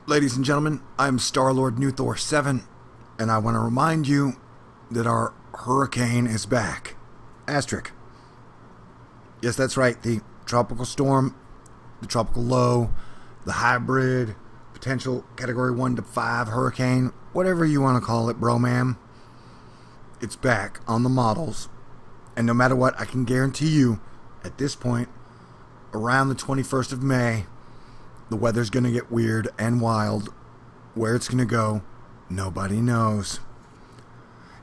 Ladies and gentlemen, I'm Star-Lord New Thor 7, and I want to remind you that our hurricane is back. Asterisk. Yes, that's right, the tropical storm, the tropical low, the hybrid, potential category 1 to 5 hurricane, whatever you want to call it, bro man. It's back on the models, and no matter what, I can guarantee you, at this point, around the 21st of May, the weather's going to get weird and wild. Where it's going to go, nobody knows.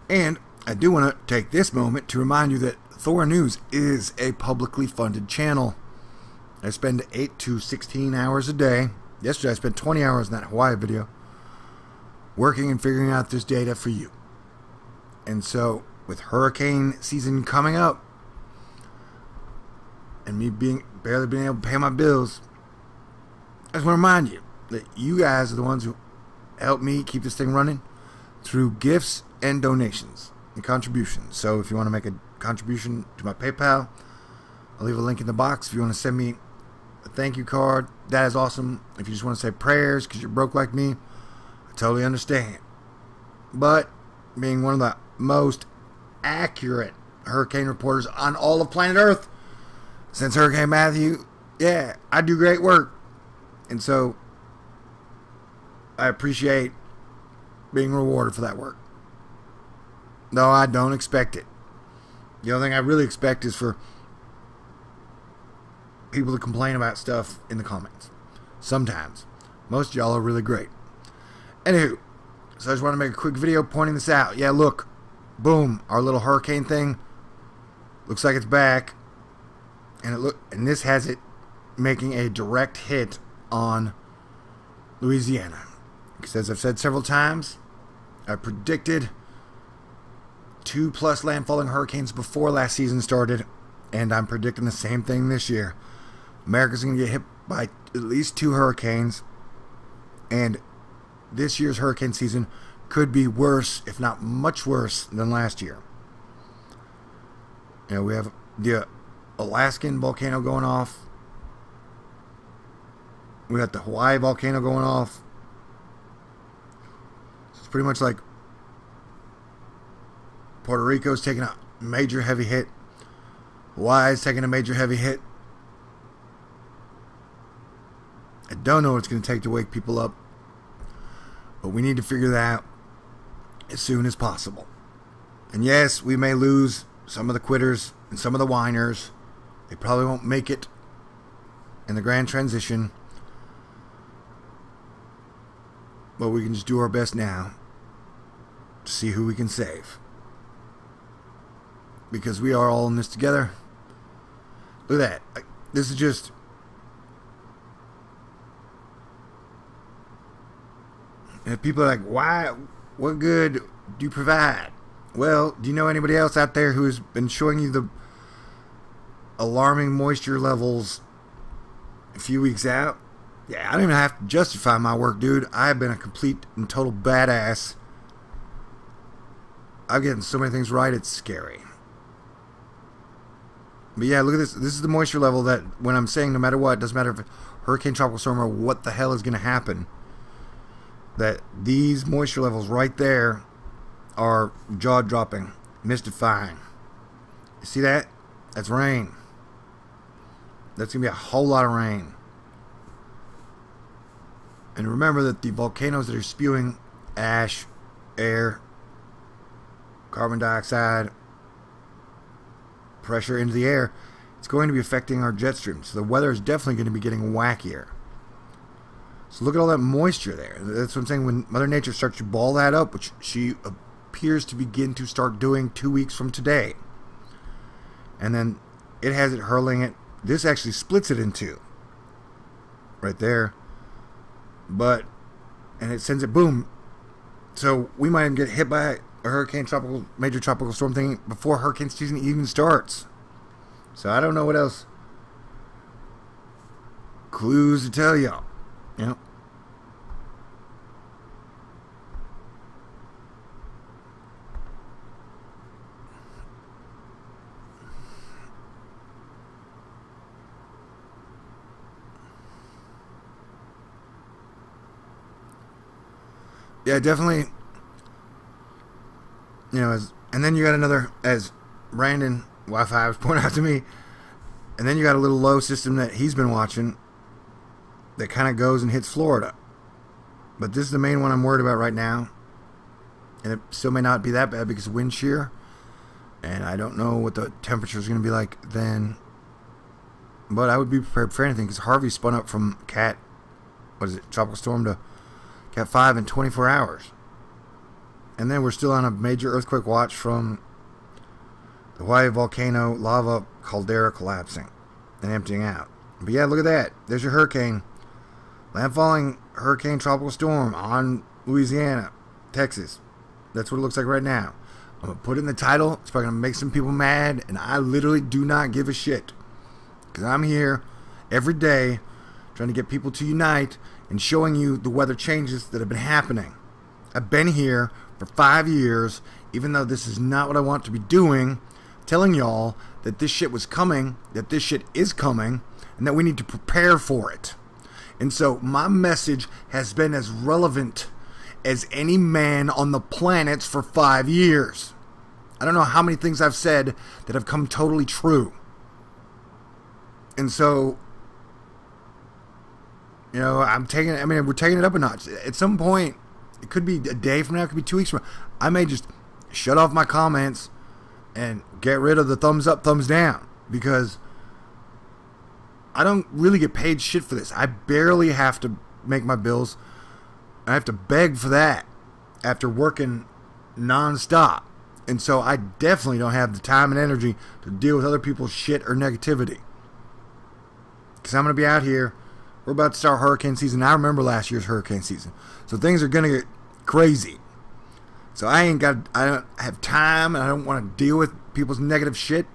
And I do want to take this moment to remind you that THORNEWS is a publicly funded channel. I spend 8 to 16 hours a day. Yesterday I spent 20 hours in that Hawaii video working and figuring out this data for you. And so, with hurricane season coming up, and me barely being able to pay my bills, I just want to remind you that you guys are the ones who help me keep this thing running through gifts and donations and contributions. So if you want to make a contribution to my PayPal, I'll leave a link in the box. If you want to send me a thank you card, that is awesome. If you just want to say prayers because you're broke like me, I totally understand. But being one of the most accurate hurricane reporters on all of planet Earth since Hurricane Matthew, yeah, I do great work. And so, I appreciate being rewarded for that work. Though I don't expect it. The only thing I really expect is for people to complain about stuff in the comments. Sometimes. Most of y'all are really great. Anywho, so I just want to make a quick video pointing this out. Yeah, look. Boom. Our little hurricane thing looks like it's back. And this has it making a direct hit on Louisiana. Because as I've said several times, I predicted 2+ landfalling hurricanes before last season started, and I'm predicting the same thing this year. America's going to get hit by at least 2 hurricanes, and this year's hurricane season could be worse, if not much worse, than last year. You know, we have the Alaskan volcano going off. We got the Hawaii volcano going off. It's pretty much like Puerto Rico's taking a major heavy hit. Hawaii's taking a major heavy hit. I don't know what it's going to take to wake people up, but we need to figure that out as soon as possible. And yes, we may lose some of the quitters and some of the whiners. They probably won't make it in the grand transition. But we can just do our best now to see who we can save. Because we are all in this together. Look at that. This is just... And people are like, why? What good do you provide? Well, do you know anybody else out there who has been showing you the alarming moisture levels a few weeks out? Yeah, I don't even have to justify my work, dude. I've been a complete and total badass. I'm getting so many things right, it's scary. But yeah, look at this. This is the moisture level that, when I'm saying no matter what, it doesn't matter if hurricane, tropical storm, or what the hell is going to happen, that these moisture levels right there are jaw-dropping, mystifying. You see that? That's rain. That's going to be a whole lot of rain. And remember that the volcanoes that are spewing ash, air, carbon dioxide, pressure into the air, it's going to be affecting our jet streams. So the weather is definitely going to be getting wackier. So look at all that moisture there. That's what I'm saying. When Mother Nature starts to ball that up, which she appears to begin to start doing 2 weeks from today, and then it has it hurling it. This actually splits it in two. Right there. And it sends it boom. So we might even get hit by a hurricane, major tropical storm thing before hurricane season even starts. So I don't know what else clues to tell y'all. You know? Yeah, definitely. You know, and then you got another, as Brandon Wi-Fi was pointing out to me, and then you got a little low system that he's been watching that kind of goes and hits Florida. But this is the main one I'm worried about right now. And it still may not be that bad because of wind shear. And I don't know what the temperature is going to be like then. But I would be prepared for anything because Harvey spun up from tropical storm to Cat 5 in 24 hours. And then we're still on a major earthquake watch from the Hawaii volcano lava caldera collapsing and emptying out. But yeah, look at that. There's your hurricane. Landfalling hurricane tropical storm on Louisiana, Texas. That's what it looks like right now. I'm going to put it in the title. It's probably going to make some people mad. And I literally do not give a shit. Because I'm here every day trying to get people to unite and showing you the weather changes that have been happening. I've been here for 5 years, even though this is not what I want to be doing, telling y'all that this shit was coming, that this shit is coming, and that we need to prepare for it. And so my message has been as relevant as any man on the planet for 5 years. I don't know how many things I've said that have come totally true. And so, you know, we're taking it up a notch. At some point, it could be a day from now, it could be 2 weeks from now, I may just shut off my comments and get rid of the thumbs up, thumbs down, because I don't really get paid shit for this. I barely have to make my bills. I have to beg for that after working nonstop. And so I definitely don't have the time and energy to deal with other people's shit or negativity. Because I'm going to be out here. We're about to start hurricane season. I remember last year's hurricane season. So things are going to get crazy. So I don't have time, and I don't want to deal with people's negative shit.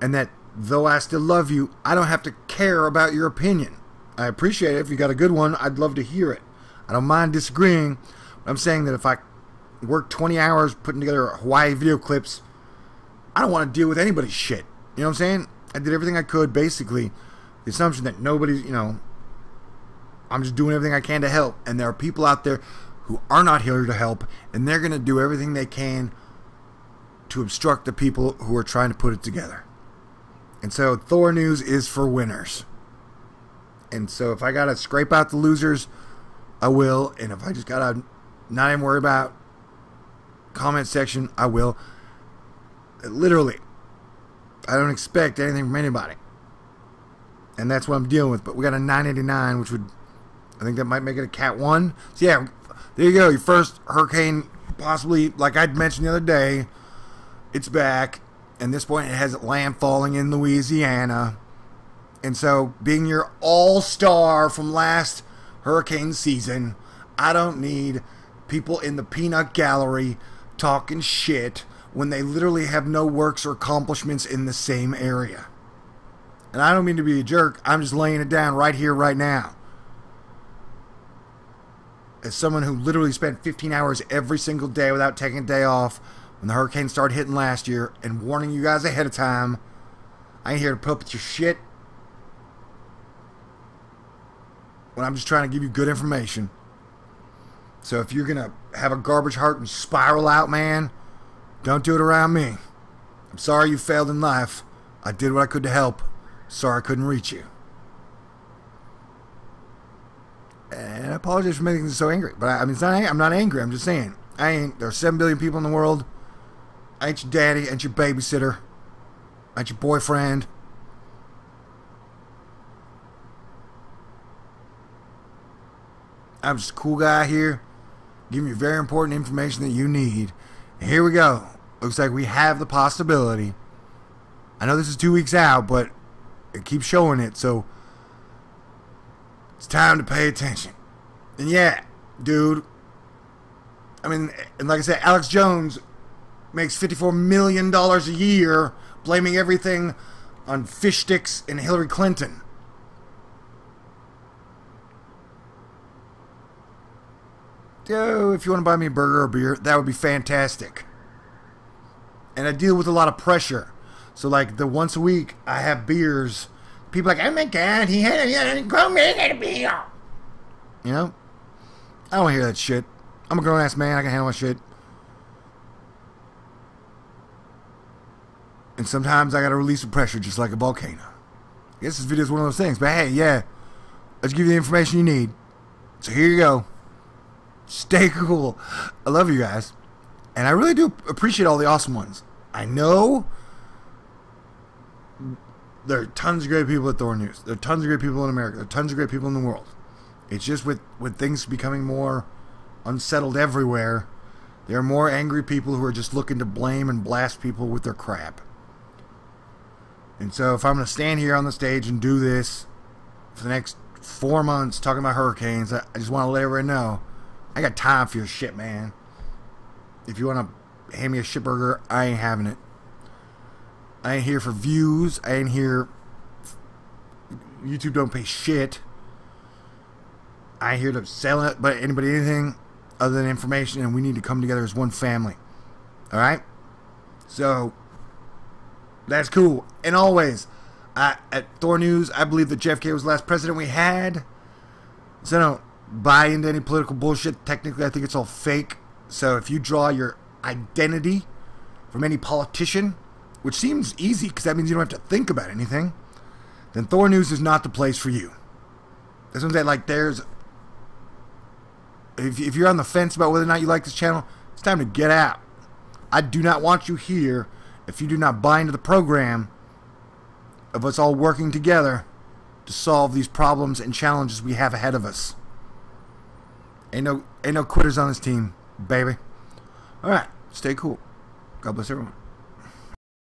And that though I still love you, I don't have to care about your opinion. I appreciate it. If you got a good one, I'd love to hear it. I don't mind disagreeing. But I'm saying that if I work 20 hours putting together Hawaii video clips, I don't want to deal with anybody's shit. You know what I'm saying? I did everything I could, basically. The assumption that nobody's, I'm just doing everything I can to help. And there are people out there who are not here to help, and they're going to do everything they can to obstruct the people who are trying to put it together. And so THORNEWS is for winners. And so if I got to scrape out the losers, I will. And if I just got to not even worry about comment section, I will. Literally, I don't expect anything from anybody. And that's what I'm dealing with. But we got a 989, which would, I think that might make it a Cat 1. So yeah, there you go. Your first hurricane, possibly, like I'd mentioned the other day, it's back. At this point, it has landfalling in Louisiana. And so, being your all-star from last hurricane season, I don't need people in the peanut gallery talking shit when they literally have no works or accomplishments in the same area. And I don't mean to be a jerk. I'm just laying it down right here, right now. As someone who literally spent 15 hours every single day without taking a day off when the hurricane started hitting last year and warning you guys ahead of time, I ain't here to put up with your shit. When I'm just trying to give you good information. So if you're going to have a garbage heart and spiral out, man, don't do it around me. I'm sorry you failed in life. I did what I could to help. Sorry I couldn't reach you. And I apologize for making this so angry. But I'm not angry. I'm just saying. There are 7 billion people in the world. I ain't your daddy. I ain't your babysitter. I ain't your boyfriend. I'm just a cool guy here, giving you very important information that you need. And here we go. Looks like we have the possibility. I know this is 2 weeks out, but it keeps showing it, so it's time to pay attention. And yeah, dude, and like I said, Alex Jones makes $54 million a year blaming everything on fish sticks and Hillary Clinton. Yo, if you want to buy me a burger or beer, that would be fantastic. And I deal with a lot of pressure. So, like, the once a week, I have beers. People are like, oh my God, he had a grown man had a beer. You know? I don't hear that shit. I'm a grown-ass man. I can handle my shit. And sometimes I gotta release some pressure just like a volcano. I guess this video is one of those things. But hey, yeah. Let's give you the information you need. So here you go. Stay cool. I love you guys. And I really do appreciate all the awesome ones. I know there are tons of great people at THORNEWS. There are tons of great people in America. There are tons of great people in the world. It's just with things becoming more unsettled everywhere, there are more angry people who are just looking to blame and blast people with their crap. And so if I'm going to stand here on the stage and do this for the next 4 months talking about hurricanes, I just want to let everyone know I got time for your shit, man. If you want to hand me a shitburger, I ain't having it. I ain't here for views. I ain't here. YouTube don't pay shit. I ain't here to sell it, but anybody anything other than information, and we need to come together as one family. Alright? So, that's cool. And always, at THORNEWS, I believe that JFK was the last president we had. So I don't buy into any political bullshit. Technically, I think it's all fake. So if you draw your identity from any politician, which seems easy because that means you don't have to think about anything, then THORNEWS is not the place for you. That's what I'm saying. Like, there's... If you're on the fence about whether or not you like this channel, it's time to get out. I do not want you here if you do not buy into the program of us all working together to solve these problems and challenges we have ahead of us. Ain't no quitters on this team, baby. Alright, stay cool. God bless everyone.